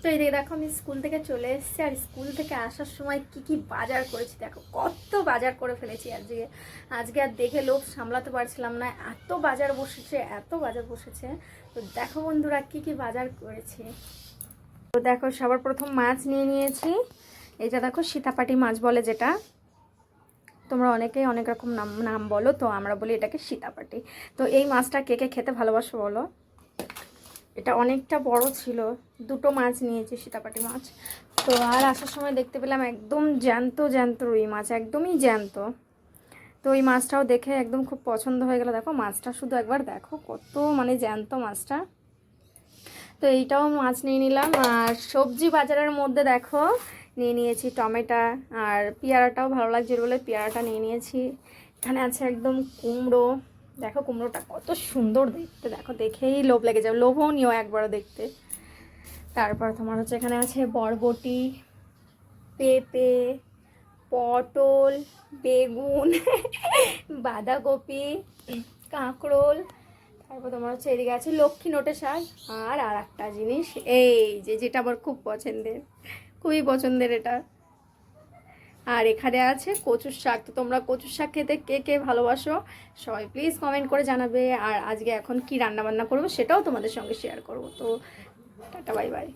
তো এই দেখো আমি স্কুল থেকে চলে এসেছি, আর স্কুল থেকে আসার সময় কি কি বাজার করেছি দেখো, কত বাজার করে ফেলেছি আজকে। আজকে আর দেখে লোভ সামলাতে পারছিলাম না, এত বাজার বসেছে, এত বাজার বসেছে। তো দেখো বন্ধুরা কি কি বাজার করেছি। তো দেখো সবার প্রথম মাছ নিয়ে নিয়েছি। এটা দেখো সীতাপাটি মাছ বলে, যেটা তোমরা অনেকেই অনেক রকম নাম নাম বলো, তো আমরা বলি এটাকে সীতাপাটি। তো এই মাছটা কে কে খেতে ভালোবাসো বলো। এটা অনেকটা বড় ছিল, দুটো মাছ নিয়েছি, সীতাপাটি মাছ। তো আর আসার সময় দেখতে পেলাম একদম জ্যান্ত জ্যান্ত রুই মাছ, একদমই জ্যান্ত। তো ওই মাছটাও দেখে একদম খুব পছন্দ হয়ে গেল। দেখো মাছটা শুধু একবার দেখো, কত মানে জ্যান্ত মাছটা। তো এইটাও মাছ নিয়ে নিলাম। আর সবজি বাজারের মধ্যে দেখো নিয়ে নিয়েছি টমেটো, আর পেয়ারাটাও ভালো লাগছে বলে পেয়ারাটা নিয়ে নিয়েছি। এখানে আছে একদম কুমড়ো, দেখো কুমড়োটা কত সুন্দর দেখতে, দেখো দেখেই লোভ লেগে যাবে, লোভনীয় একবারও দেখতে। তারপর তোমার হচ্ছে এখানে আছে বরবটি, পেঁপে, পটল, বেগুন, বাঁধাকপি, কাঁকরোল। তারপর তোমার হচ্ছে এদিকে আছে লক্ষ্মী নোটে শাক। আর একটা জিনিস এই যে, যেটা আমার খুব পছন্দের, খুবই পছন্দের এটা। আর এখানে আছে কচুর শাক। তো তোমরা কচুর শাক খেতে কে কে ভালোবাসো সবাই প্লিজ কমেন্ট করে জানাবে। আর আজকে এখন কি রান্না বান্না করবো সেটাও তোমাদের সঙ্গে শেয়ার করবো। তো টাটা, বাই বাই।